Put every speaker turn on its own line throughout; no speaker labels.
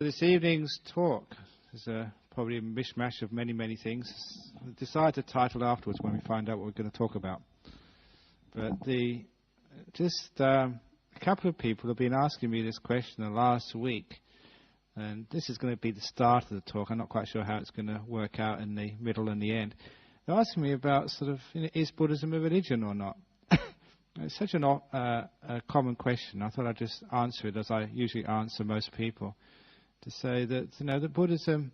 This evening's talk is probably a mishmash of many, many things. We'll decide the title afterwards when we find out what we're going to talk about. But a couple of people have been asking me this question the last week, and this is going to be the start of the talk. I'm not quite sure how it's going to work out in the middle and the end. They're asking me about is Buddhism a religion or not? It's such a common question. I thought I'd just answer it as I usually answer most people, to say that that Buddhism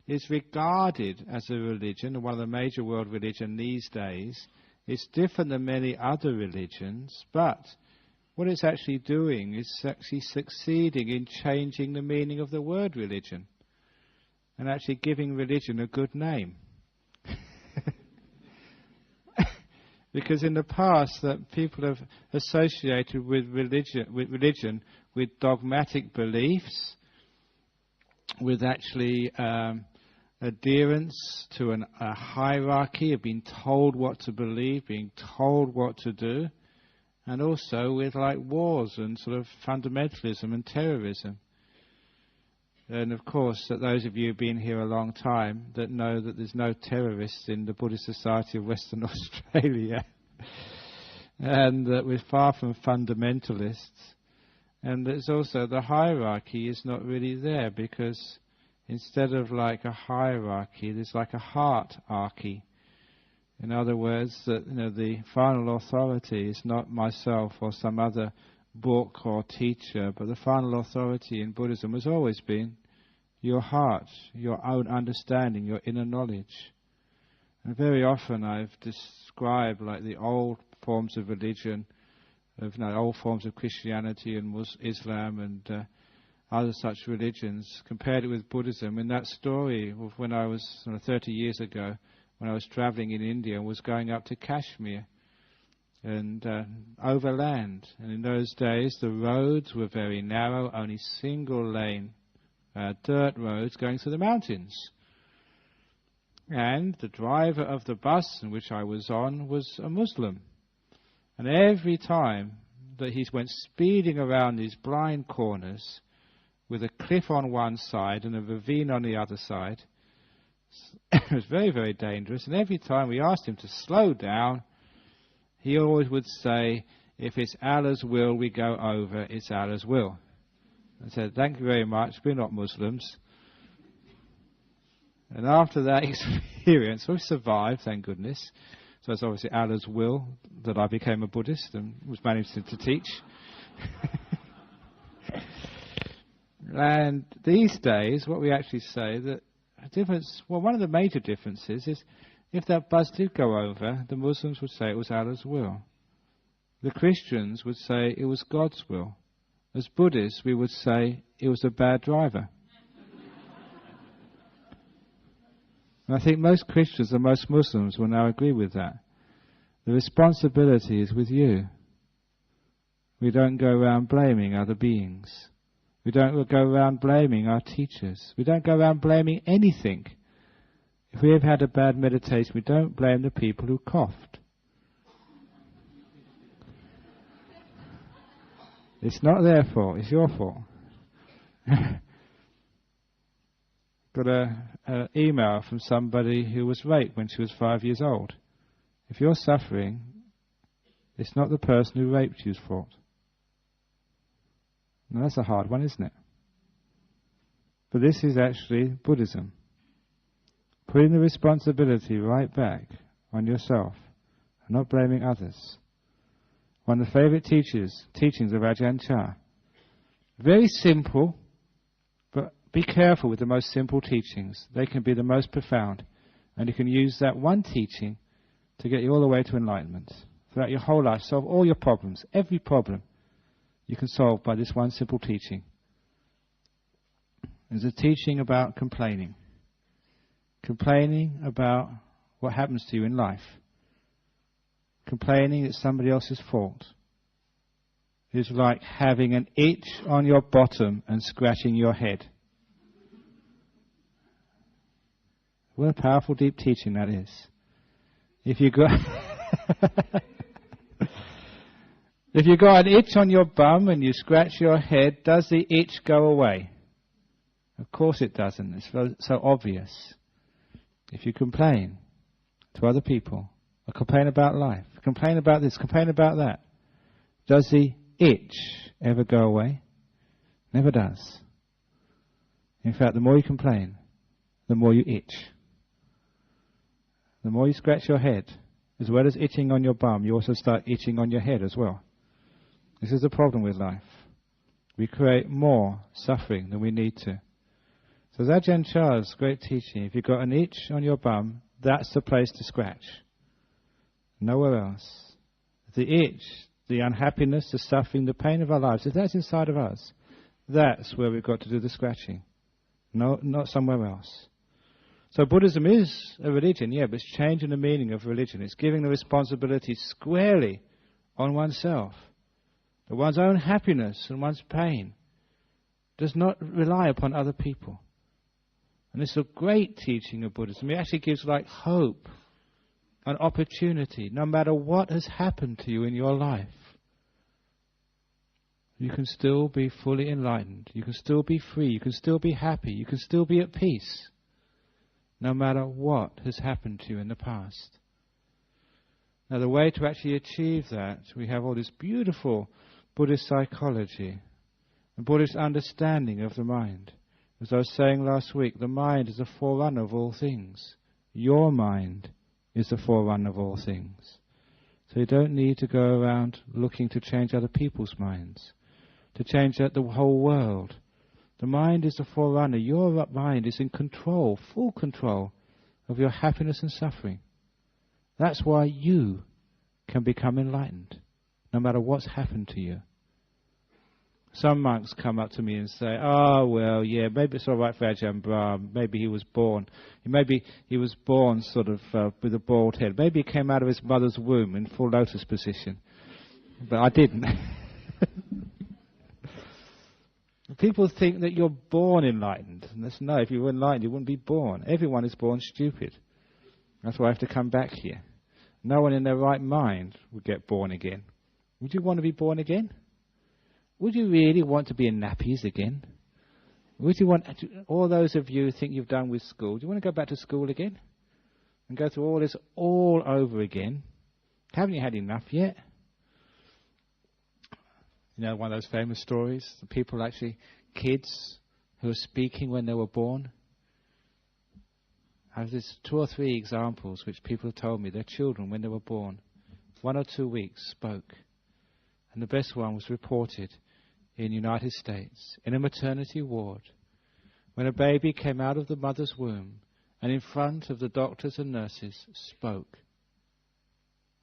is regarded as a religion, one of the major world religions these days. It's different than many other religions, but what it's actually doing is actually succeeding in changing the meaning of the word religion and actually giving religion a good name. Because in the past that people have associated with religion with dogmatic beliefs, with actually adherence to a hierarchy of being told what to believe, being told what to do, and also with wars and fundamentalism and terrorism. And of course, that those of you who've been here a long time that know that there's no terrorists in the Buddhist Society of Western Australia, and that we're far from fundamentalists. And there's also the hierarchy is not really there, because instead of a hierarchy, there's a heartarchy. In other words, that the final authority is not myself or some other book or teacher, but the final authority in Buddhism has always been your heart, your own understanding, your inner knowledge. And very often I've described the old forms of religion, of old forms of Christianity and Islam and other such religions, compared it with Buddhism. In that story of when I was 30 years ago, when I was travelling in India and was going up to Kashmir and overland. And in those days the roads were very narrow, only single lane dirt roads going through the mountains. And the driver of the bus in which I was on was a Muslim. And every time that he went speeding around these blind corners with a cliff on one side and a ravine on the other side, it was very, very dangerous. And every time we asked him to slow down, he always would say, if it's Allah's will we go over, it's Allah's will. I said, thank you very much, we're not Muslims. And after that experience, we survived, thank goodness. So it's obviously Allah's will that I became a Buddhist and was managed to teach. And these days, what we actually say, that one of the major differences is, if that bus did go over, the Muslims would say it was Allah's will. The Christians would say it was God's will. As Buddhists, we would say it was a bad driver. And I think most Christians and most Muslims will now agree with that. The responsibility is with you. We don't go around blaming other beings. We don't go around blaming our teachers. We don't go around blaming anything. If we have had a bad meditation, we don't blame the people who coughed. It's not their fault, it's your fault. Got an email from somebody who was raped when she was 5 years old. If you're suffering, it's not the person who raped you's fault. Now that's a hard one, isn't it? But this is actually Buddhism. Putting the responsibility right back on yourself and not blaming others. One of the favourite teachings of Ajahn Chah. Very simple, but be careful with the most simple teachings. They can be the most profound. And you can use that one teaching to get you all the way to enlightenment. Throughout your whole life, solve all your problems. Every problem you can solve by this one simple teaching. There's a teaching about complaining. Complaining about what happens to you in life. Complaining it's somebody else's fault. It's like having an itch on your bottom and scratching your head. What a powerful, deep teaching that is. If you got if you got an itch on your bum and you scratch your head, does the itch go away? course it doesn't. It's so obvious. If you complain to other people, or complain about life, complain about this, complain about that, does the itch ever go away? Never does. In fact, the more you complain, the more you itch. The more you scratch your head, as well as itching on your bum, you also start itching on your head as well. This is the problem with life. We create more suffering than we need to. So Ajahn Chah's great teaching, if you've got an itch on your bum, that's the place to scratch. Nowhere else. The itch, the unhappiness, the suffering, the pain of our lives, if that's inside of us, that's where we've got to do the scratching. No, not somewhere else. So Buddhism is a religion, yeah, but it's changing the meaning of religion. It's giving the responsibility squarely on oneself. That one's own happiness and one's pain does not rely upon other people. And this is a great teaching of Buddhism. It actually gives like hope, an opportunity, no matter what has happened to you in your life. You can still be fully enlightened. You can still be free. You can still be happy. You can still be at peace, no matter what has happened to you in the past. Now the way to actually achieve that, we have all this beautiful Buddhist psychology, a Buddhist understanding of the mind. As I was saying last week, the mind is the forerunner of all things. Your mind is the forerunner of all things. So you don't need to go around looking to change other people's minds, to change the whole world. The mind is the forerunner. Your mind is in control, full control of your happiness and suffering. That's why you can become enlightened, no matter what's happened to you. Some monks come up to me and say, oh, well, yeah, maybe it's all right for Ajahn Brahm. Maybe he was born sort of with a bald head. Maybe he came out of his mother's womb in full lotus position. But I didn't. People think that you're born enlightened. And that's no, if you were enlightened, you wouldn't be born. Everyone is born stupid. That's why I have to come back here. No one in their right mind would get born again. Would you want to be born again? Would you really want to be in nappies again? Would you want, all those of you who think you've done with school, do you want to go back to school again? And go through all this all over again? Haven't you had enough yet? You know, one of those famous stories, the people actually, kids who were speaking when they were born. I have this 2 or 3 examples which people have told me, their children when they were born, 1 or 2 weeks spoke. And the best one was reported in the United States, in a maternity ward, when a baby came out of the mother's womb and in front of the doctors and nurses spoke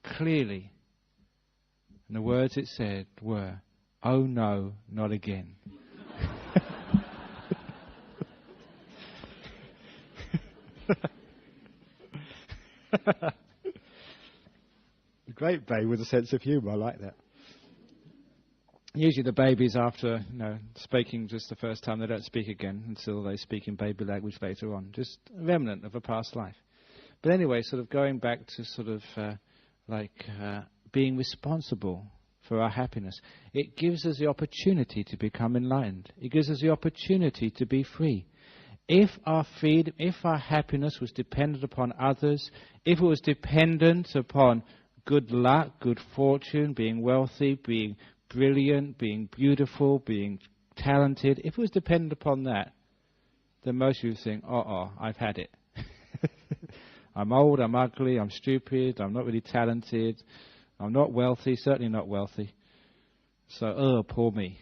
clearly. And the words it said were, "Oh no, not again." A great baby with a sense of humour, I like that. Usually the babies, after speaking just the first time, they don't speak again until they speak in baby language later on. Just a remnant of a past life. But anyway, sort of going back to sort of being responsible for our happiness. It gives us the opportunity to become enlightened. It gives us the opportunity to be free. If our happiness was dependent upon others, if it was dependent upon good luck, good fortune, being wealthy, being brilliant, being beautiful, being talented, if it was dependent upon that, then most of you think, I've had it. I'm old, I'm ugly, I'm stupid, I'm not really talented, I'm not wealthy, certainly not wealthy. So, poor me.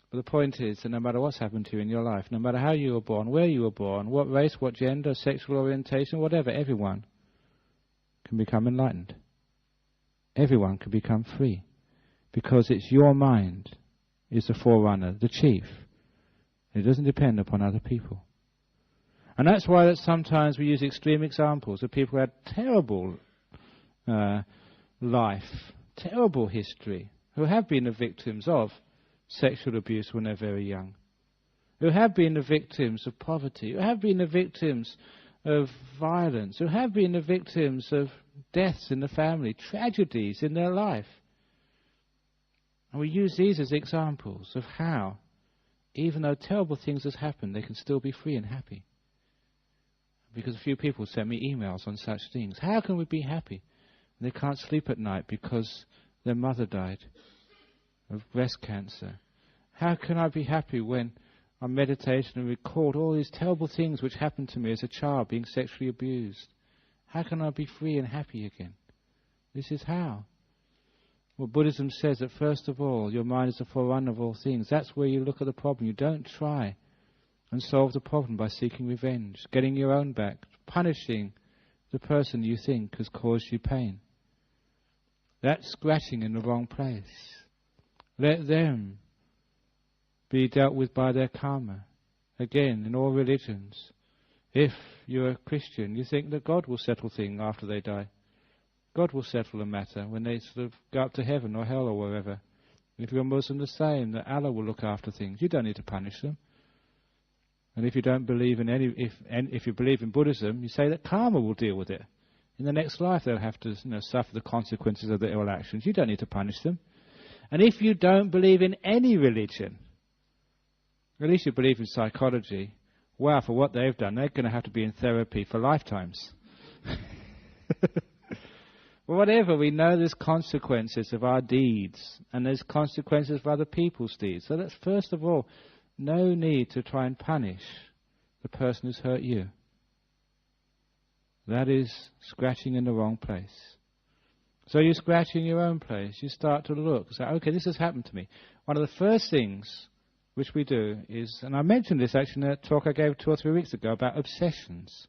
But the point is that no matter what's happened to you in your life, no matter how you were born, where you were born, what race, what gender, sexual orientation, whatever, everyone can become enlightened. Everyone can become free. Because it's your mind is the forerunner, the chief. It doesn't depend upon other people. And that's why that sometimes we use extreme examples of people who had terrible life, terrible history, who have been the victims of sexual abuse when they're very young, who have been the victims of poverty, who have been the victims of violence, who have been the victims of deaths in the family, tragedies in their life. And we use these as examples of how, even though terrible things has happened, they can still be free and happy. Because a few people sent me emails on such things. How can we be happy? And they can't sleep at night because their mother died of breast cancer. How can I be happy when I'm meditating and record all these terrible things which happened to me as a child, being sexually abused? How can I be free and happy again? This is how. Well, Buddhism says that first of all, your mind is the forerunner of all things. That's where you look at the problem. You don't try and solve the problem by seeking revenge, getting your own back, punishing the person you think has caused you pain. That's scratching in the wrong place. Let them be dealt with by their karma. Again, in all religions, if you're a Christian, you think that God will settle things after they die. God will settle the matter when they sort of go up to heaven or hell or wherever. If you're a Muslim, the same, that Allah will look after things. You don't need to punish them. And if you don't believe in if you believe in Buddhism, you say that karma will deal with it. In the next life, they'll have to suffer the consequences of their ill actions. You don't need to punish them. And if you don't believe in any religion, at least you believe in psychology, wow, for what they've done, they're going to have to be in therapy for lifetimes. Well, whatever, we know there's consequences of our deeds, and there's consequences of other people's deeds. So that's, first of all, no need to try and punish the person who's hurt you. That is scratching in the wrong place. So you scratch in your own place. You start to look and say, okay, this has happened to me. One of the first things which we do is, and I mentioned this actually in a talk I gave 2 or 3 weeks ago about obsessions.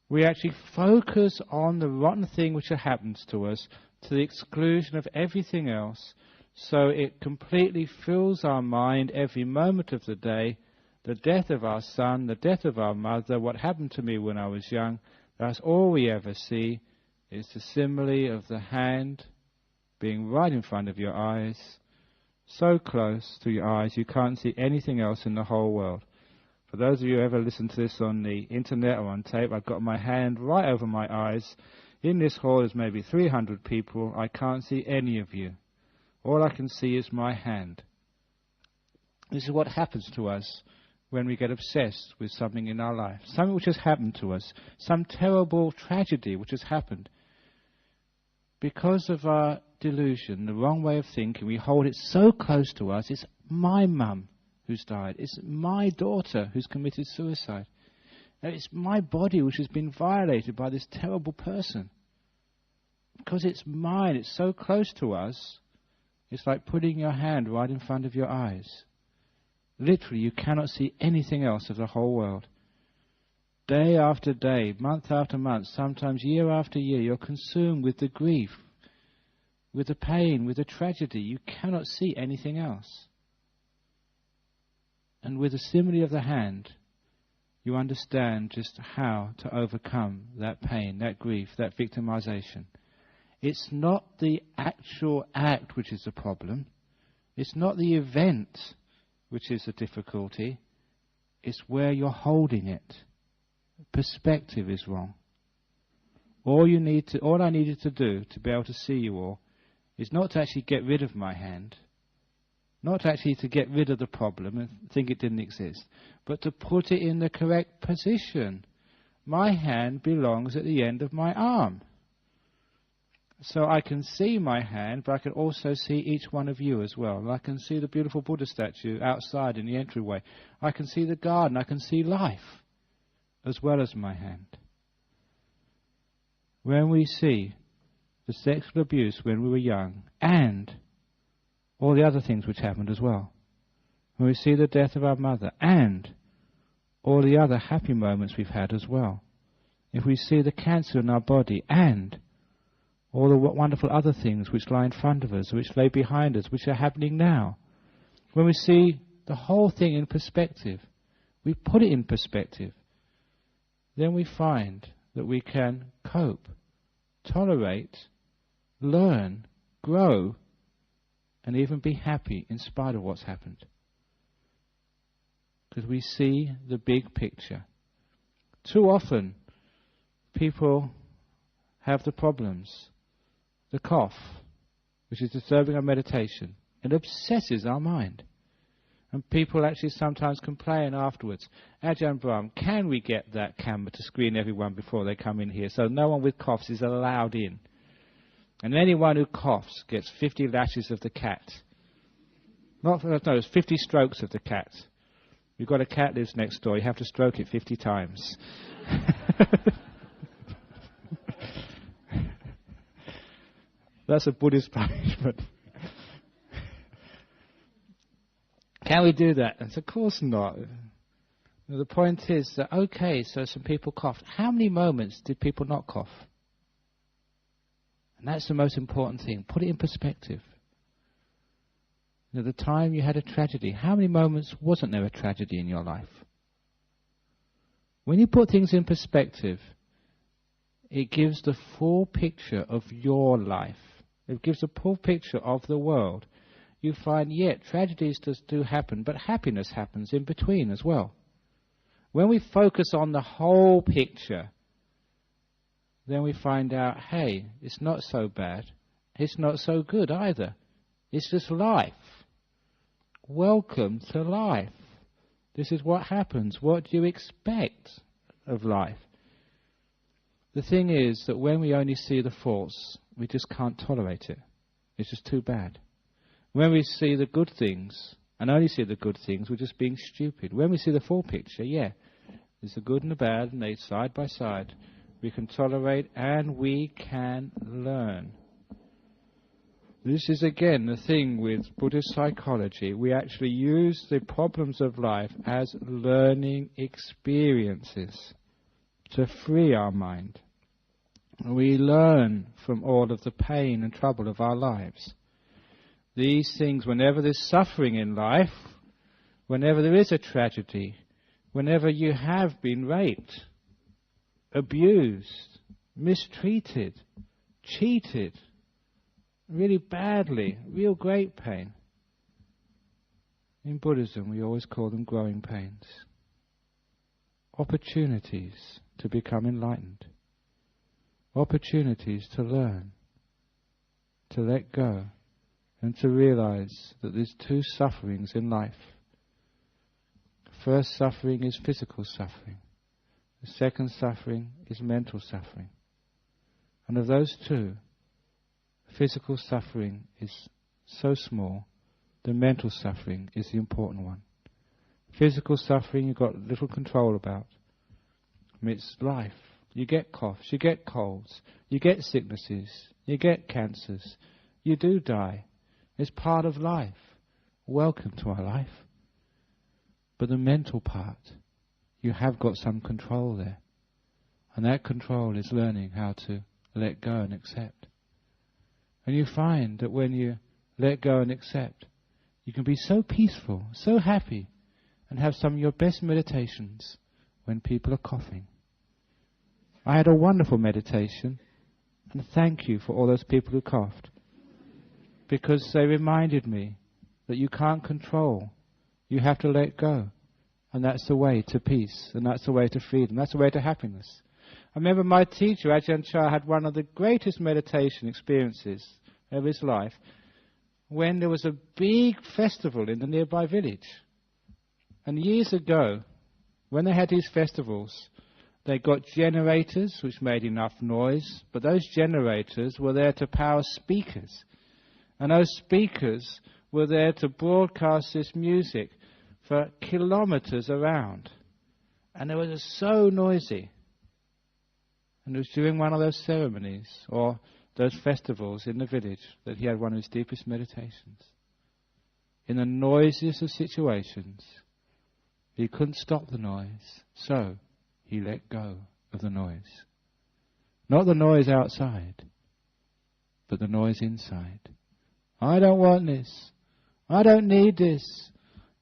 We actually focus on the rotten thing which happens to us to the exclusion of everything else, so it completely fills our mind every moment of the day. The death of our son, the death of our mother, what happened to me when I was young, that's all we ever see is the simile of the hand being right in front of your eyes, so close to your eyes you can't see anything else in the whole world. For those of you who ever listen to this on the internet or on tape, I've got my hand right over my eyes. In this hall there's maybe 300 people. I can't see any of you. All I can see is my hand. This is what happens to us when we get obsessed with something in our life. Something which has happened to us. Some terrible tragedy which has happened. Because of our delusion, the wrong way of thinking, we hold it so close to us. It's my mum who's died. It's my daughter who's committed suicide. It's my body which has been violated by this terrible person. Because it's mine, it's so close to us, it's like putting your hand right in front of your eyes. Literally, you cannot see anything else of the whole world. Day after day, month after month, sometimes year after year, you're consumed with the grief, with the pain, with the tragedy. You cannot see anything else. And with the simile of the hand, you understand just how to overcome that pain, that grief, that victimization. It's not the actual act which is the problem. It's not the event which is the difficulty. It's where you're holding it. Perspective is wrong. All I needed to do to be able to see you all is not to actually get rid of my hand, not actually to get rid of the problem and think it didn't exist, but to put it in the correct position. My hand belongs at the end of my arm. So I can see my hand, but I can also see each one of you as well. I can see the beautiful Buddha statue outside in the entryway. I can see the garden. I can see life as well as my hand. When we see the sexual abuse when we were young and all the other things which happened as well, when we see the death of our mother and all the other happy moments we've had as well, if we see the cancer in our body and all the wonderful other things which lie in front of us, which lay behind us, which are happening now, when we see the whole thing in perspective, we put it in perspective, then we find that we can cope, tolerate, learn, grow, and even be happy in spite of what's happened. Because we see the big picture. Too often, people have the problems, the cough, which is disturbing our meditation, and obsesses our mind. And people actually sometimes complain afterwards, Ajahn Brahm, can we get that camera to screen everyone before they come in here so no one with coughs is allowed in? And anyone who coughs gets 50 lashes of the cat. No, it's 50 strokes of the cat. You've got a cat lives next door, you have to stroke it 50 times. That's a Buddhist punishment. Can we do that? And of course not. The point is that, okay, so some people coughed. How many moments did people not cough? And that's the most important thing. Put it in perspective. The time you had a tragedy, how many moments wasn't there a tragedy in your life? When you put things in perspective, it gives the full picture of your life. It gives a full picture of the world. You find, tragedies do happen, but happiness happens in between as well. When we focus on the whole picture, then we find out, hey, it's not so bad. It's not so good either. It's just life. Welcome to life. This is what happens. What do you expect of life? The thing is that when we only see the faults, we just can't tolerate it. It's just too bad. When we see the good things, and only see the good things, we're just being stupid. When we see the full picture, there's the good and the bad, and they side by side. We can tolerate and we can learn. This is again the thing with Buddhist psychology. We actually use the problems of life as learning experiences to free our mind. We learn from all of the pain and trouble of our lives. These things, whenever there's suffering in life, whenever there is a tragedy, whenever you have been raped, abused, mistreated, cheated, really badly, real great pain. In Buddhism, we always call them growing pains. Opportunities to become enlightened. Opportunities to learn, to let go, and to realize that there's two sufferings in life. First suffering is physical suffering. The second suffering is mental suffering. And of those two, physical suffering is so small, the mental suffering is the important one. Physical suffering you've got little control about. It's life. You get coughs, you get colds, you get sicknesses, you get cancers. You do die. It's part of life. Welcome to our life. But the mental part, you have got some control there. And that control is learning how to let go and accept. And you find that when you let go and accept, you can be so peaceful, so happy, and have some of your best meditations when people are coughing. I had a wonderful meditation, and thank you for all those people who coughed, because they reminded me that you can't control. You have to let go. And that's the way to peace, and that's the way to freedom, that's the way to happiness. I remember my teacher, Ajahn Chah, had one of the greatest meditation experiences of his life when there was a big festival in the nearby village. And years ago, when they had these festivals, they got generators which made enough noise, but those generators were there to power speakers. And those speakers were there to broadcast this music for kilometers around. And it was so noisy. And it was during one of those ceremonies, or those festivals in the village, that he had one of his deepest meditations. In the noisiest of situations, he couldn't stop the noise, so he let go of the noise. Not the noise outside, but the noise inside. I don't want this. I don't need this.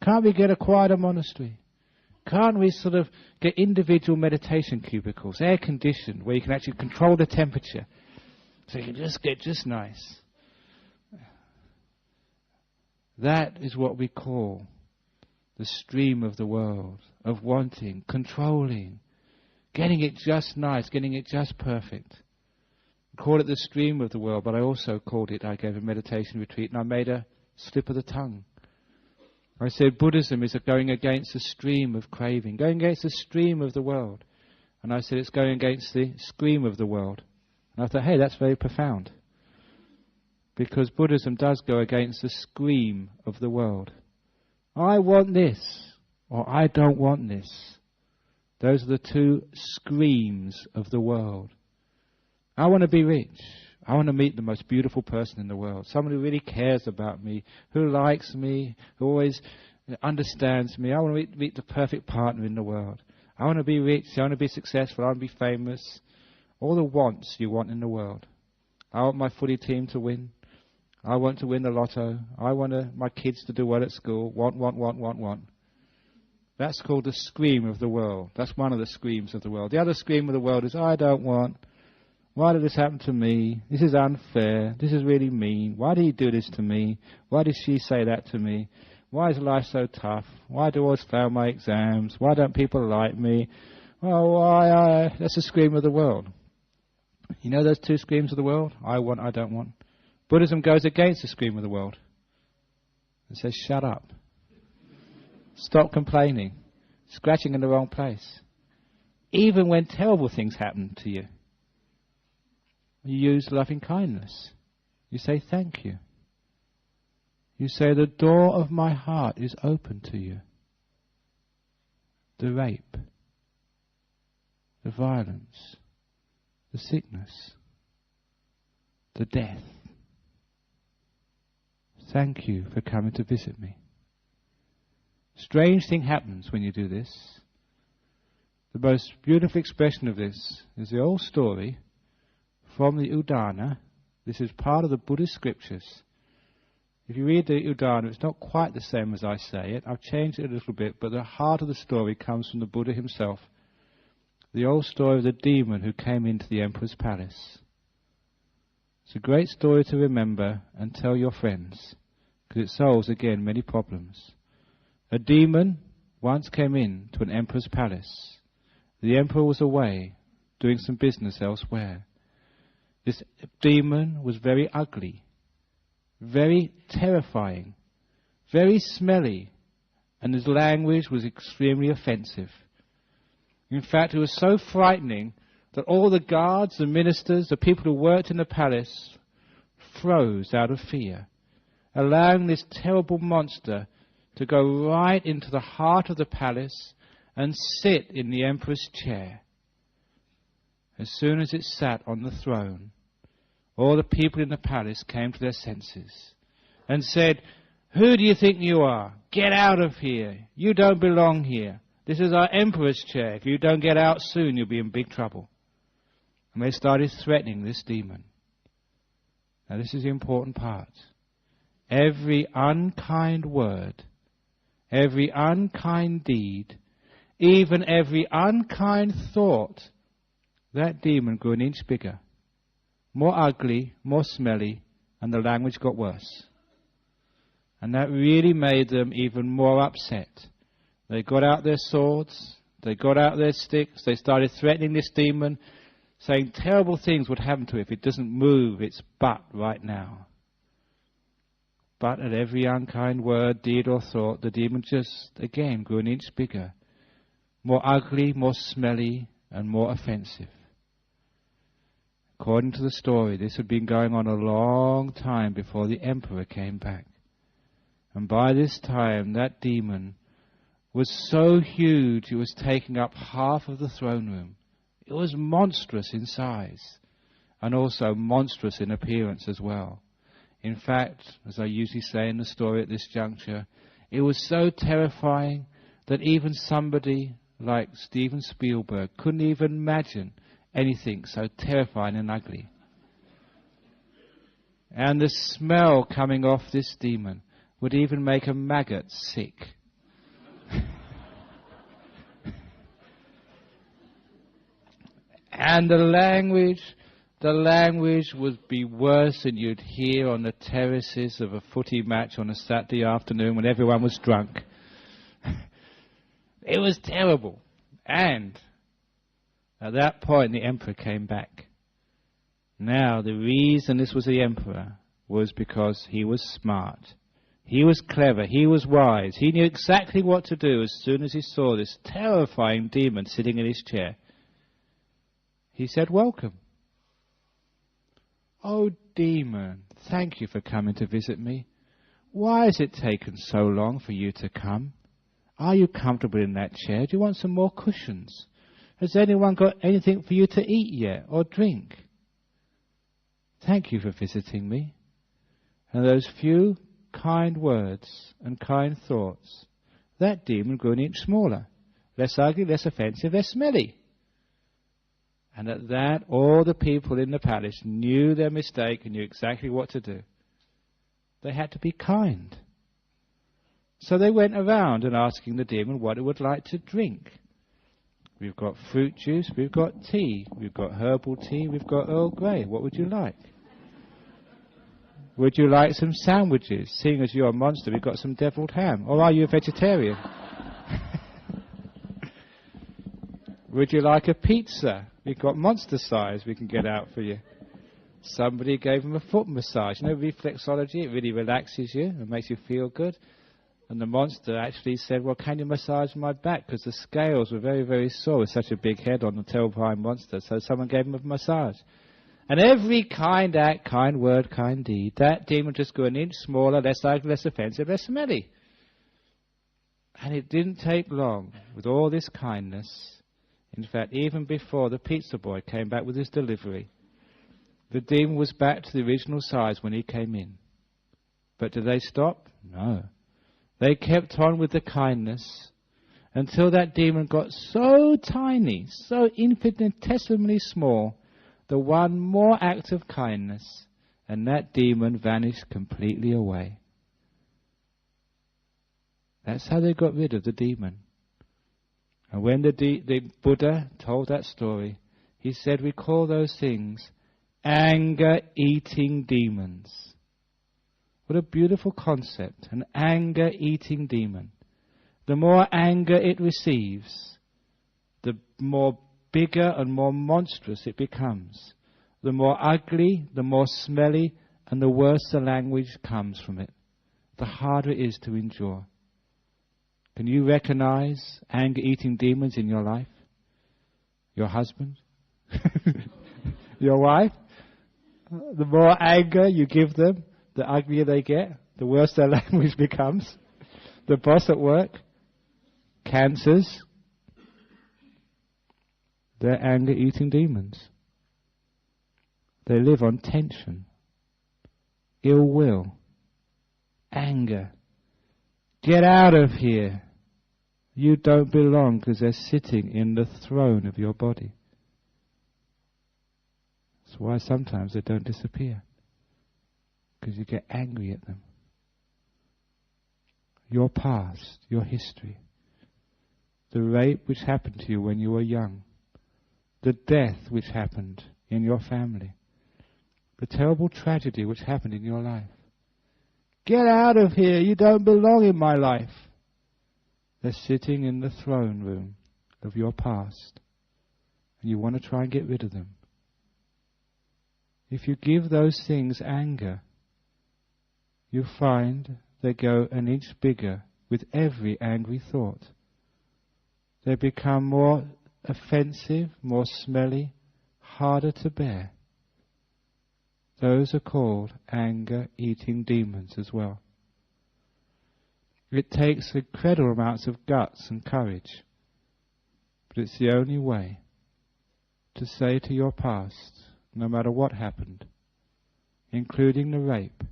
Can't we get a quieter monastery? Can't we sort of get individual meditation cubicles, air-conditioned, where you can actually control the temperature, so you can just get just nice? That is what we call the stream of the world, of wanting, controlling, getting it just nice, getting it just perfect. I call it the stream of the world, but I also called it, I gave a meditation retreat, and I made a slip of the tongue. I said Buddhism is going against the stream of craving, going against the stream of the world. And I said it's going against the scream of the world. And I thought, hey, that's very profound. Because Buddhism does go against the scream of the world. I want this, or I don't want this. Those are the two screams of the world. I want to be rich. I want to meet the most beautiful person in the world. Someone who really cares about me, who likes me, who always understands me. I want to meet the perfect partner in the world. I want to be rich. I want to be successful. I want to be famous. All the wants you want in the world. I want my footy team to win. I want to win the lotto. I want my kids to do well at school. Want. That's called the scream of the world. That's one of the screams of the world. The other scream of the world is, I don't want. Why did this happen to me? This is unfair. This is really mean. Why did he do this to me? Why did she say that to me? Why is life so tough? Why do I always fail my exams? Why don't people like me? Oh, why? That's the scream of the world. You know those two screams of the world? I want, I don't want. Buddhism goes against the scream of the world. It says, shut up. Stop complaining. Scratching in the wrong place. Even when terrible things happen to you, you use loving kindness. You say thank you. You say the door of my heart is open to you. The rape, the violence, the sickness, the death. Thank you for coming to visit me. Strange thing happens when you do this. The most beautiful expression of this is the old story from the Udana. This is part of the Buddhist scriptures. If you read the Udana, it's not quite the same as I say it. I've changed it a little bit, but the heart of the story comes from the Buddha himself. The old story of the demon who came into the emperor's palace. It's a great story to remember and tell your friends, because it solves, again, many problems. A demon once came in to an emperor's palace. The emperor was away, doing some business elsewhere. This demon was very ugly, very terrifying, very smelly, and his language was extremely offensive. In fact, it was so frightening that all the guards, the ministers, the people who worked in the palace froze out of fear, allowing this terrible monster to go right into the heart of the palace and sit in the emperor's chair. As soon as it sat on the throne, all the people in the palace came to their senses and said, "Who do you think you are? Get out of here. You don't belong here. This is our emperor's chair. If you don't get out soon, you'll be in big trouble." And they started threatening this demon. Now this is the important part. Every unkind word, every unkind deed, even every unkind thought, that demon grew an inch bigger, more ugly, more smelly, and the language got worse. And that really made them even more upset. They got out their swords, they got out their sticks, they started threatening this demon, saying terrible things would happen to it if it doesn't move its butt right now. But at every unkind word, deed or thought, the demon just, again, grew an inch bigger, more ugly, more smelly, and more offensive. According to the story, this had been going on a long time before the emperor came back. And by this time, that demon was so huge it was taking up half of the throne room. It was monstrous in size, and also monstrous in appearance as well. In fact, as I usually say in the story at this juncture, it was so terrifying that even somebody like Steven Spielberg couldn't even imagine anything so terrifying and ugly. And the smell coming off this demon would even make a maggot sick. And the language would be worse than you'd hear on the terraces of a footy match on a Saturday afternoon when everyone was drunk. It was terrible. And at that point the emperor came back. Now the reason this was the emperor was because he was smart. He was clever, he was wise, he knew exactly what to do as soon as he saw this terrifying demon sitting in his chair. He said, "Welcome." "Oh, demon, thank you for coming to visit me. Why has it taken so long for you to come? Are you comfortable in that chair? Do you want some more cushions? Has anyone got anything for you to eat yet or drink? Thank you for visiting me." And those few kind words and kind thoughts, that demon grew an inch smaller, less ugly, less offensive, less smelly. And at that, all the people in the palace knew their mistake and knew exactly what to do. They had to be kind. So they went around and asking the demon what it would like to drink. "We've got fruit juice, we've got tea, we've got herbal tea, we've got Earl Grey. What would you like? Would you like some sandwiches? Seeing as you're a monster, we've got some deviled ham. Or are you a vegetarian? Would you like a pizza? We've got monster size we can get out for you." Somebody gave him a foot massage. You know, reflexology, it really relaxes you and makes you feel good. And the monster actually said, "Well, can you massage my back?" Because the scales were very, very sore with such a big head on the terrifying monster. So someone gave him a massage. And every kind act, kind word, kind deed, that demon just grew an inch smaller, less ugly, less offensive, less smelly. And it didn't take long, with all this kindness. In fact, even before the pizza boy came back with his delivery, the demon was back to the original size when he came in. But did they stop? No. They kept on with the kindness until that demon got so tiny, so infinitesimally small, the one more act of kindness, and that demon vanished completely away. That's how they got rid of the demon. And when the Buddha told that story, he said, we call those things anger-eating demons. What a beautiful concept, an anger-eating demon. The more anger it receives, the more bigger and more monstrous it becomes. The more ugly, the more smelly, and the worse the language comes from it, the harder it is to endure. Can you recognize anger-eating demons in your life? Your husband? Your wife? The more anger you give them, the uglier they get, the worse their language becomes. The boss at work? Cancers? They're anger-eating demons. They live on tension, ill will, anger. Get out of here. You don't belong, because they're sitting in the throne of your body. That's why sometimes they don't disappear, because you get angry at them. Your past, your history, the rape which happened to you when you were young, the death which happened in your family, the terrible tragedy which happened in your life. Get out of here, you don't belong in my life. They're sitting in the throne room of your past, and you want to try and get rid of them. If you give those things anger, you find they go an inch bigger with every angry thought. They become more offensive, more smelly, harder to bear. Those are called anger-eating demons as well. It takes incredible amounts of guts and courage, but it's the only way to say to your past, no matter what happened, including the rape,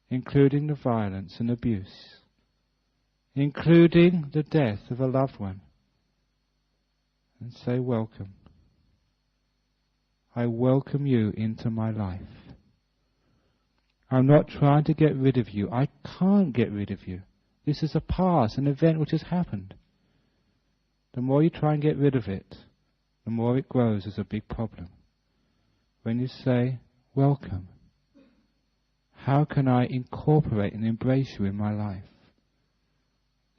including the violence and abuse, including the death of a loved one, and say, welcome. I welcome you into my life. I'm not trying to get rid of you. I can't get rid of you. This is a past, an event which has happened. The more you try and get rid of it, the more it grows as a big problem. When you say, welcome, how can I incorporate and embrace you in my life?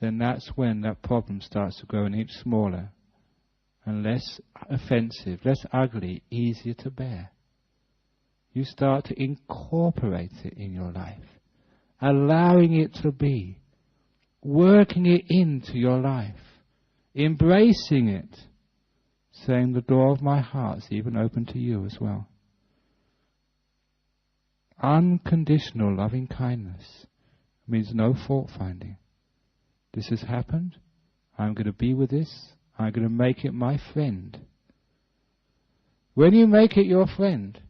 Then that's when that problem starts to grow an inch smaller and less offensive, less ugly, easier to bear. You start to incorporate it in your life, allowing it to be, working it into your life, embracing it, saying the door of my heart is even open to you as well. Unconditional loving kindness means no fault finding. This has happened. I'm going to be with this. I'm going to make it my friend. When you make it your friend,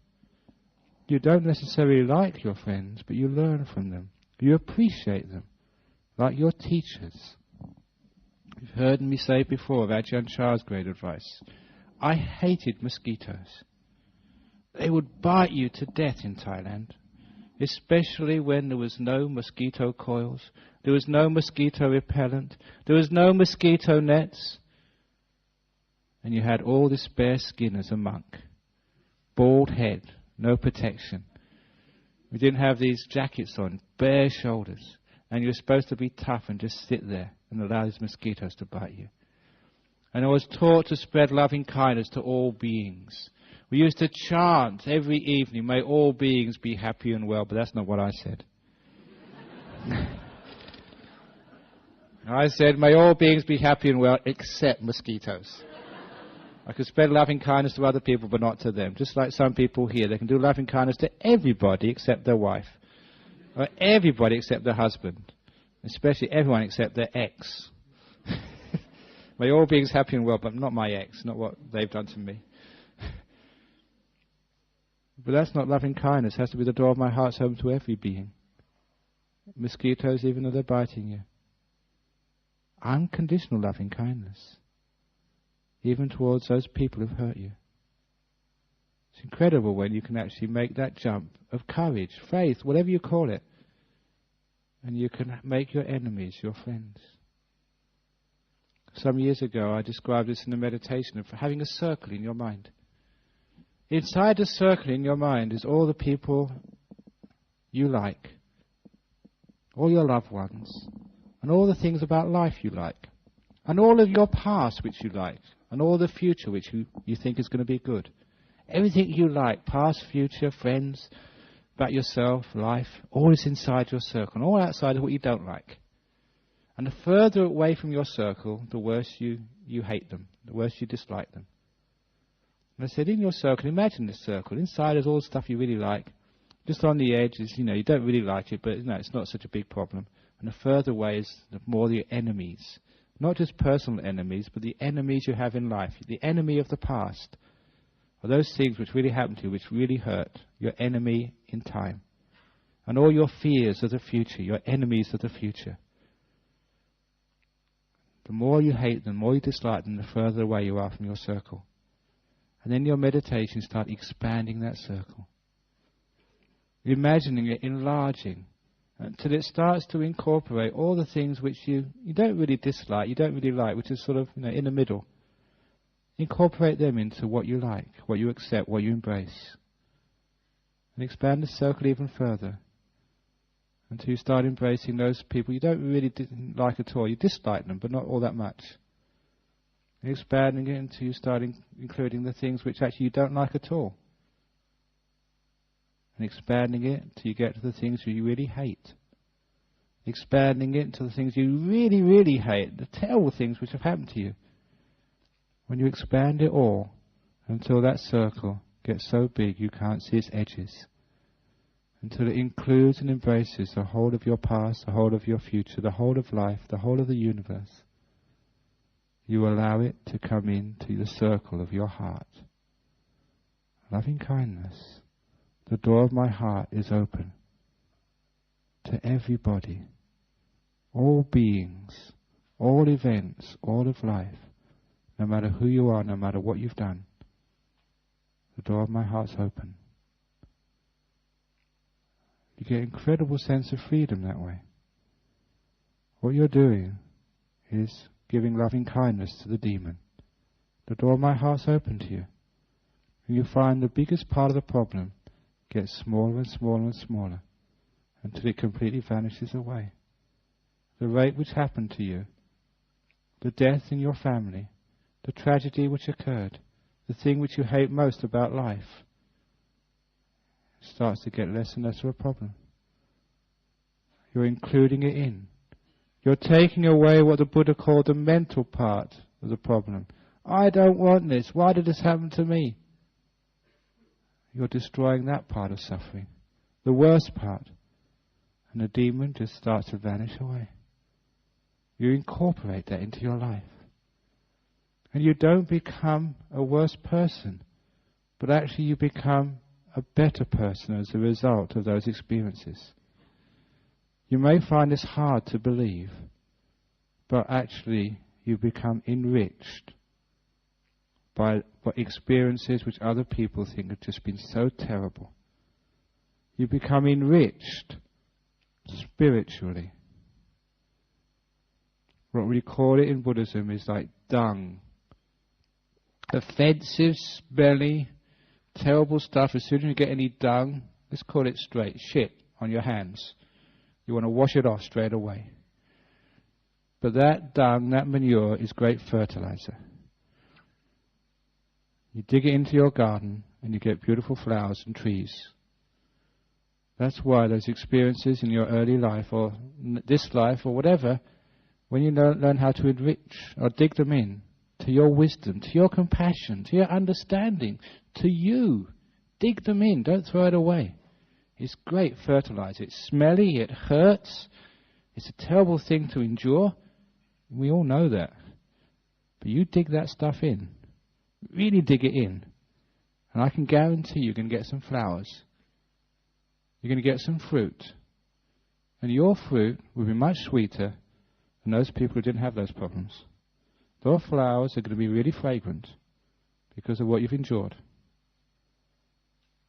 you don't necessarily like your friends, but you learn from them. You appreciate them, like your teachers. You've heard me say before of Ajahn Chah's great advice. I hated mosquitoes. They would bite you to death in Thailand, especially when there was no mosquito coils, there was no mosquito repellent, there was no mosquito nets, and you had all this bare skin as a monk. Bald head, no protection. We didn't have these jackets on, bare shoulders, and you were supposed to be tough and just sit there and allow these mosquitoes to bite you. And I was taught to spread loving kindness to all beings. We used to chant every evening, may all beings be happy and well, but that's not what I said. I said, may all beings be happy and well, except mosquitoes. I could spread loving kindness to other people, but not to them. Just like some people here, they can do loving kindness to everybody except their wife. Or everybody except their husband. Especially everyone except their ex. May all beings happy and well, but not my ex, not what they've done to me. But that's not loving kindness. It has to be the door of my heart's home to every being. Mosquitoes, even though they're biting you. Unconditional loving kindness. Even towards those people who've hurt you. It's incredible when you can actually make that jump of courage, faith, whatever you call it. And you can make your enemies your friends. Some years ago I described this in a meditation of having a circle in your mind. Inside the circle in your mind is all the people you like, all your loved ones, and all the things about life you like, and all of your past which you like, and all the future which you think is going to be good. Everything you like, past, future, friends, about yourself, life, all is inside your circle, and all outside is what you don't like. And the further away from your circle, the worse you hate them, the worse you dislike them. And I said, in your circle, imagine this circle. Inside is all the stuff you really like. Just on the edge is, you don't really like it, but it's not such a big problem. And the further away is the more your enemies. Not just personal enemies, but the enemies you have in life. The enemy of the past. Or those things which really happen to you, which really hurt. Your enemy in time. And all your fears of the future, your enemies of the future. The more you hate them, the more you dislike them, the further away you are from your circle. And then your meditation start expanding that circle. Imagining it enlarging until it starts to incorporate all the things which you don't really dislike, you don't really like, which is sort of in the middle. Incorporate them into what you like, what you accept, what you embrace. And expand the circle even further until you start embracing those people you don't really like at all. You dislike them, but not all that much. And expanding it until you start including the things which actually you don't like at all. And expanding it until you get to the things you really hate. Expanding it to the things you really, really hate, the terrible things which have happened to you. When you expand it all until that circle gets so big you can't see its edges. Until it includes and embraces the whole of your past, the whole of your future, the whole of life, the whole of the universe. You allow it to come into the circle of your heart. Loving kindness. The door of my heart is open to everybody, all beings, all events, all of life, no matter who you are, no matter what you've done. The door of my heart's open. You get an incredible sense of freedom that way. What you're doing is giving loving kindness to the demon. The door of my heart's open to you. And you find the biggest part of the problem gets smaller and smaller and smaller until it completely vanishes away. The rape which happened to you, the death in your family, the tragedy which occurred, the thing which you hate most about life, starts to get less and less of a problem. You're including it in. You're taking away what the Buddha called the mental part of the problem. I don't want this. Why did this happen to me? You're destroying that part of suffering, the worst part. And the demon just starts to vanish away. You incorporate that into your life. And you don't become a worse person, but actually you become a better person as a result of those experiences. You may find this hard to believe, but actually you become enriched by experiences which other people think have just been so terrible. You become enriched spiritually. What we call it in Buddhism is like dung. Offensive, smelly, terrible stuff. As soon as you get any dung, let's call it straight, shit on your hands. You want to wash it off straight away. But that dung, that manure, is great fertilizer. You dig it into your garden and you get beautiful flowers and trees. That's why those experiences in your early life or this life or whatever, when you learn how to enrich or dig them in to your wisdom, to your compassion, to your understanding, to you, dig them in, don't throw it away. It's great fertilizer. It's smelly, it hurts, it's a terrible thing to endure. We all know that. But you dig that stuff in, really dig it in, and I can guarantee you're going to get some flowers. You're going to get some fruit. And your fruit will be much sweeter than those people who didn't have those problems. Those flowers are going to be really fragrant because of what you've endured.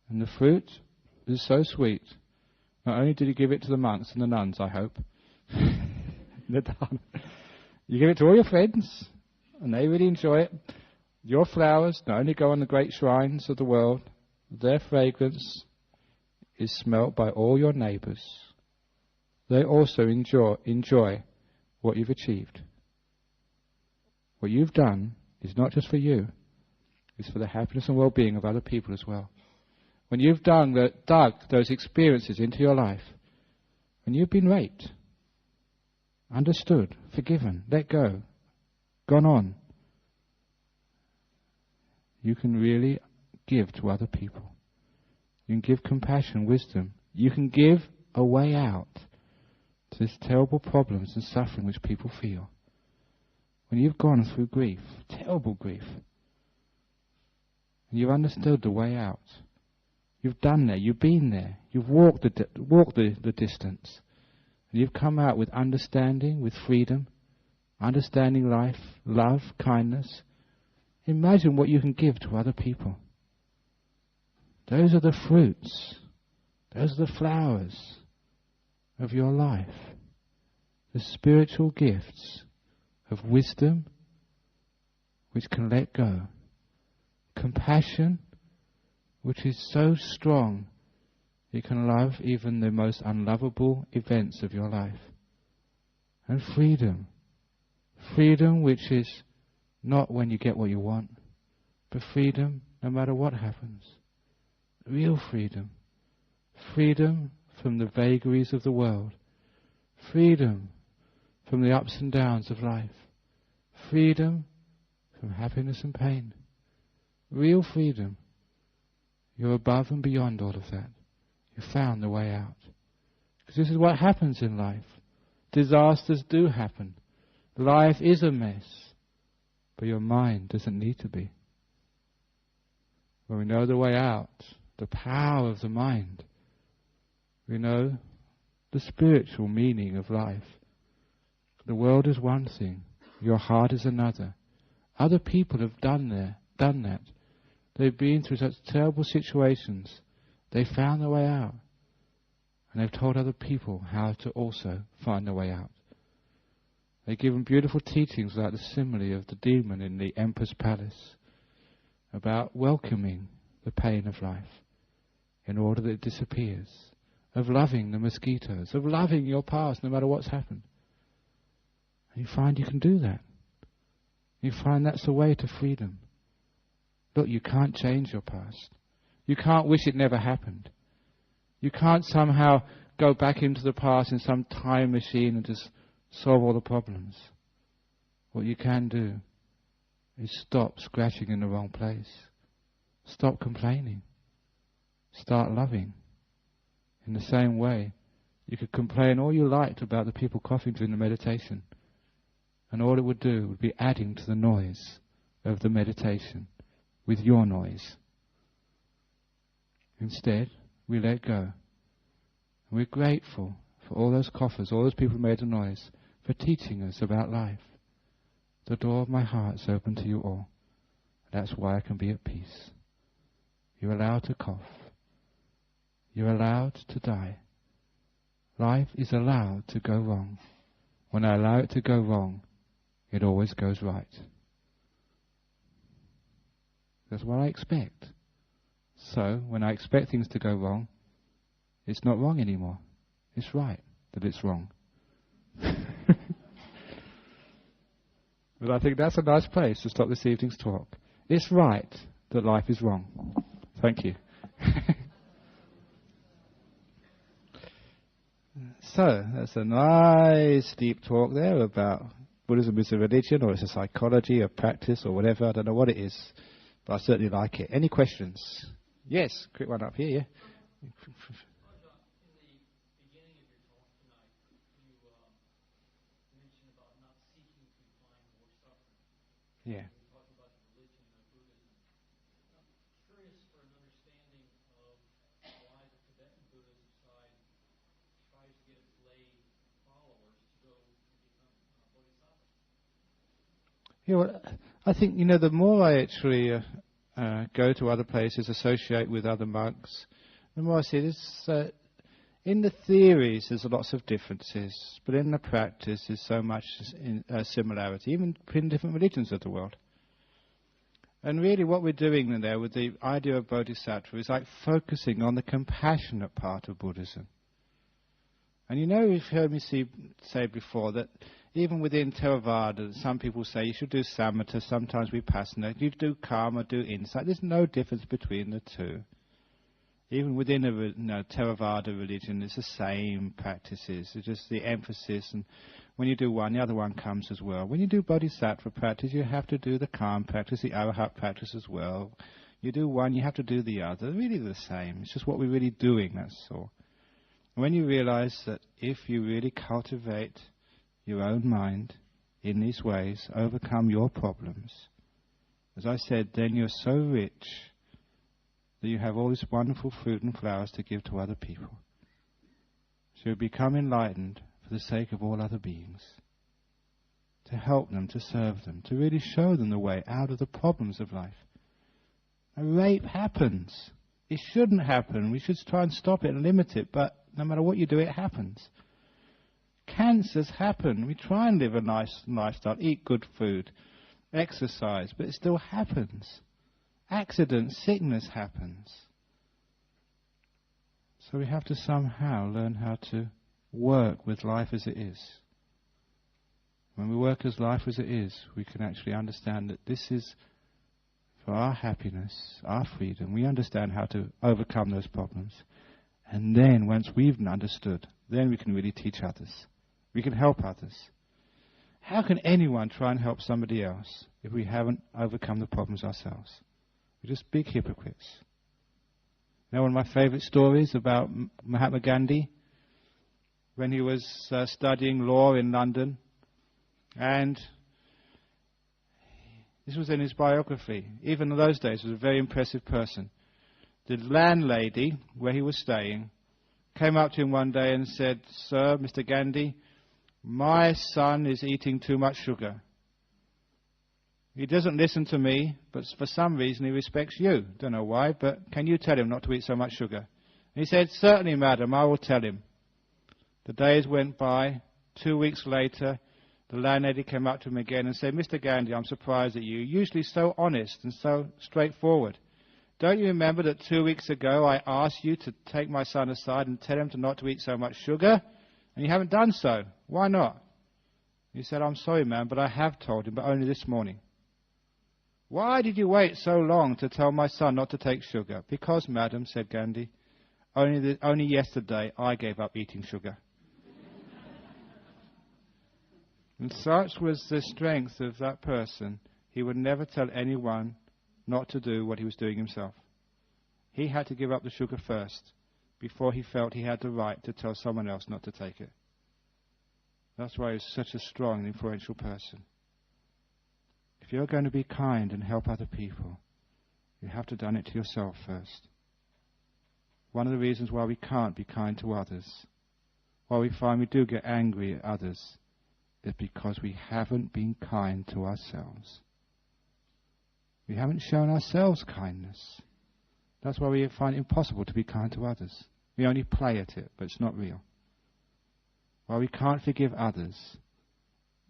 And the fruit is so sweet. Not only did you give it to the monks and the nuns, I hope, you give it to all your friends, and they really enjoy it. Your flowers not only go on the great shrines of the world, their fragrance is smelt by all your neighbours. They also enjoy what you've achieved. What you've done is not just for you, it's for the happiness and well-being of other people as well. When you've dug those experiences into your life, when you've been raped, understood, forgiven, let go, gone on, you can really give to other people. You can give compassion, wisdom. You can give a way out to these terrible problems and suffering which people feel. When you've gone through grief, terrible grief, and you've understood the way out, you've done there, you've been there, you've walked the distance, and you've come out with understanding, with freedom, understanding life, love, kindness. Imagine what you can give to other people. Those are the fruits, those are the flowers of your life, the spiritual gifts of wisdom which can let go, compassion which is so strong it can love even the most unlovable events of your life, and freedom which is not when you get what you want, but freedom no matter what happens. Real freedom. Freedom from the vagaries of the world. Freedom from the ups and downs of life. Freedom from happiness and pain. Real freedom. You're above and beyond all of that. You've found the way out. Because this is what happens in life. Disasters do happen. Life is a mess. But your mind doesn't need to be. When we know the way out, the power of the mind, we know the spiritual meaning of life. The world is one thing, your heart is another. Other people have done that. They've been through such terrible situations. They found their way out. And they've told other people how to also find their way out. They've given beautiful teachings like the simile of the demon in the emperor's palace about welcoming the pain of life in order that it disappears, of loving the mosquitoes, of loving your past no matter what's happened. And you find you can do that. You find that's the way to freedom. Look, you can't change your past. You can't wish it never happened. You can't somehow go back into the past in some time machine and just solve all the problems. What you can do is stop scratching in the wrong place. Stop complaining. Start loving. In the same way, you could complain all you liked about the people coughing during the meditation, and all it would do would be adding to the noise of the meditation with your noise. Instead, we let go. We're grateful for all those coughers, all those people who made a noise, for teaching us about life. The door of my heart is open to you all. That's why I can be at peace. You're allowed to cough. You're allowed to die. Life is allowed to go wrong. When I allow it to go wrong, it always goes right. That's what I expect. So, when I expect things to go wrong, it's not wrong anymore. It's right that it's wrong. But I think that's a nice place to stop this evening's talk. It's right that life is wrong. Thank you. So, that's a nice deep talk there about Buddhism is a religion, or it's a psychology, a practice, or whatever. I don't know what it is, but I certainly like it. Any questions? Yes, quick one up here, yeah. Yeah.
We talked about the religion of Buddhism. I'm curious for an understanding of why the Tibetan Buddhism side tries to get its lay followers to go and become bodhisattvas.
Yeah, well, I think, the more I actually go to other places, associate with other monks, the more I see this. In the theories, there's lots of differences, but in the practice, there's so much similarity, even in different religions of the world. And really what we're doing there with the idea of bodhisattva is like focusing on the compassionate part of Buddhism. And you've heard me say before that even within Theravada, some people say you should do samatha, sometimes vipassana, you do karma, do insight. There's no difference between the two. Even within a Theravada religion, it's the same practices. It's just the emphasis, and when you do one, the other one comes as well. When you do bodhisattva practice, you have to do the calm practice, the arahat practice as well. You do one, you have to do the other. They're really the same. It's just what we're really doing, that's all. And when you realize that if you really cultivate your own mind in these ways, overcome your problems, as I said, then you're so rich that you have all this wonderful fruit and flowers to give to other people. So you become enlightened for the sake of all other beings, to help them, to serve them, to really show them the way out of the problems of life. A rape happens. It shouldn't happen. We should try and stop it and limit it, but no matter what you do, it happens. Cancers happen. We try and live a nice lifestyle, eat good food, exercise, but it still happens. Accidents, sickness happens. So we have to somehow learn how to work with life as it is. When we work as life as it is, we can actually understand that this is for our happiness, our freedom. We understand how to overcome those problems. And then, once we've understood, then we can really teach others. We can help others. How can anyone try and help somebody else if we haven't overcome the problems ourselves? We're just big hypocrites. One of my favorite stories about Mahatma Gandhi, when he was studying law in London, and this was in his biography. Even in those days, he was a very impressive person. The landlady, where he was staying, came up to him one day and said, "Sir, Mr. Gandhi, my son is eating too much sugar. He doesn't listen to me, but for some reason he respects you. Don't know why, but can you tell him not to eat so much sugar?" And he said, "Certainly, madam, I will tell him." The days went by. 2 weeks later, the landlady came up to him again and said, "Mr. Gandhi, I'm surprised at you. You're usually so honest and so straightforward. Don't you remember that 2 weeks ago I asked you to take my son aside and tell him not to eat so much sugar? And you haven't done so. Why not?" He said, "I'm sorry, ma'am, but I have told him, but only this morning." "Why did you wait so long to tell my son not to take sugar?" "Because, madam," said Gandhi, Only yesterday I gave up eating sugar. And such was the strength of that person, he would never tell anyone not to do what he was doing himself. He had to give up the sugar first, before he felt he had the right to tell someone else not to take it. That's why he's such a strong and influential person. If you're going to be kind and help other people, you have to done it to yourself first. One of the reasons why we can't be kind to others, why we find we do get angry at others, is because we haven't been kind to ourselves. We haven't shown ourselves kindness. That's why we find it impossible to be kind to others. We only play at it, but it's not real. Why we can't forgive others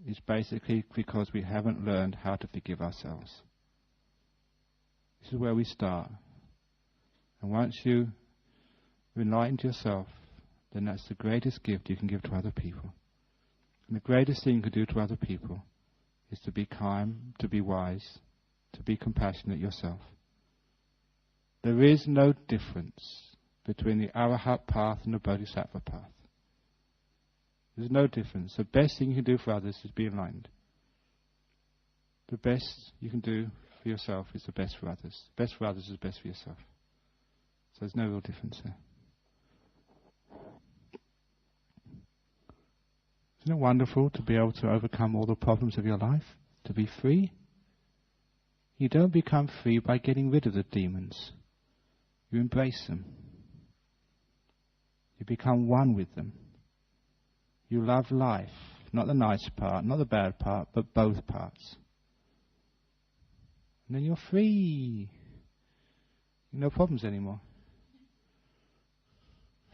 is basically because we haven't learned how to forgive ourselves. This is where we start. And once you enlighten yourself, then that's the greatest gift you can give to other people. And the greatest thing you can do to other people is to be kind, to be wise, to be compassionate yourself. There is no difference between the Arahat path and the Bodhisattva path. There's no difference. The best thing you can do for others is be enlightened. The best you can do for yourself is the best for others. The best for others is best for yourself. So there's no real difference there. Isn't it wonderful to be able to overcome all the problems of your life? To be free? You don't become free by getting rid of the demons. You embrace them. You become one with them. You love life, not the nice part, not the bad part, but both parts. And then you're free. No problems anymore.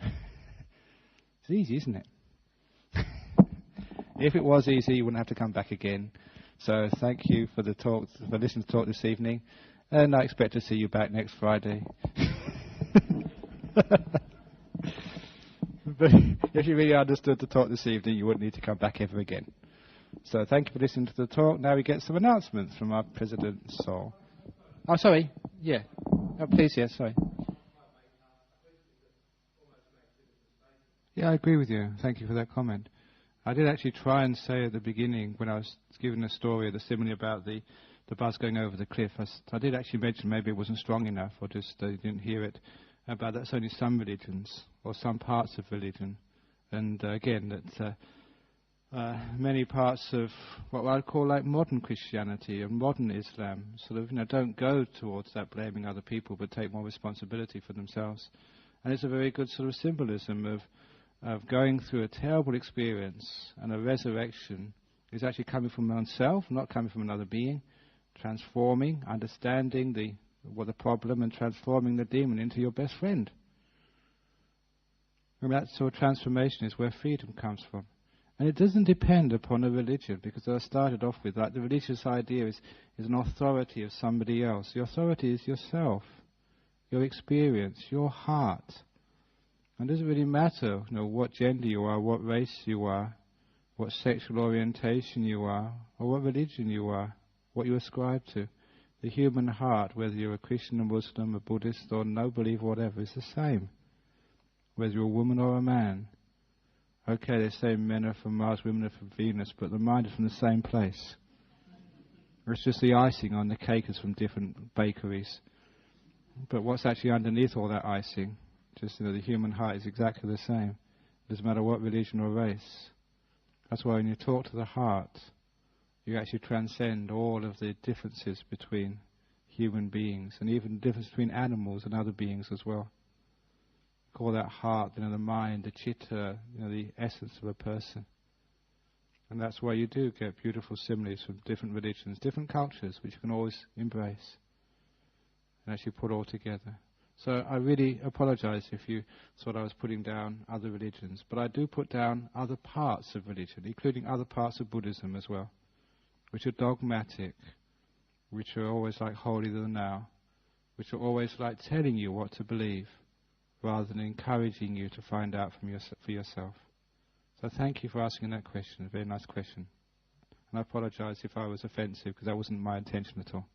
It's easy, isn't it? If it was easy, you wouldn't have to come back again. So thank you for the talk, for listening to the talk this evening, and I expect to see you back next Friday. But if you really understood the talk this evening, you wouldn't need to come back ever again. So thank you for listening to the talk. Now we get some announcements from our President Sol. Oh, sorry. Yeah. Oh, please, yes, sorry. Yeah, I agree with you. Thank you for that comment. I did actually try and say at the beginning, when I was giving the story, the simile about the bus going over the cliff, I did actually mention maybe it wasn't strong enough, or just they didn't hear it, about that's only some religions, or some parts of religion. And again, that many parts of what I'd call like modern Christianity and modern Islam sort of, don't go towards that blaming other people, but take more responsibility for themselves. And it's a very good sort of symbolism of going through a terrible experience, and a resurrection is actually coming from oneself, not coming from another being, transforming, understanding the problem, and transforming the demon into your best friend. And that sort of transformation is where freedom comes from. And it doesn't depend upon a religion, because I started off with, like, the religious idea is an authority of somebody else. The authority is yourself, your experience, your heart. And it doesn't really matter, what gender you are, what race you are, what sexual orientation you are, or what religion you are, what you ascribe to. The human heart, whether you're a Christian, a Muslim, a Buddhist, or no believer, whatever, is the same. Whether you're a woman or a man. Okay, they say men are from Mars, women are from Venus, but the mind is from the same place. It's just the icing on the cake is from different bakeries. But what's actually underneath all that icing? Just, the human heart is exactly the same. It doesn't matter what religion or race. That's why when you talk to the heart, you actually transcend all of the differences between human beings, and even the difference between animals and other beings as well. Call that heart, the mind, the chitta, the essence of a person. And that's why you do get beautiful similes from different religions, different cultures, which you can always embrace and actually put all together. So I really apologize if you thought I was putting down other religions, but I do put down other parts of religion, including other parts of Buddhism as well, which are dogmatic, which are always like holier than thou, which are always like telling you what to believe, rather than encouraging you to find out for yourself. So thank you for asking that question, a very nice question. And I apologize if I was offensive, because that wasn't my intention at all.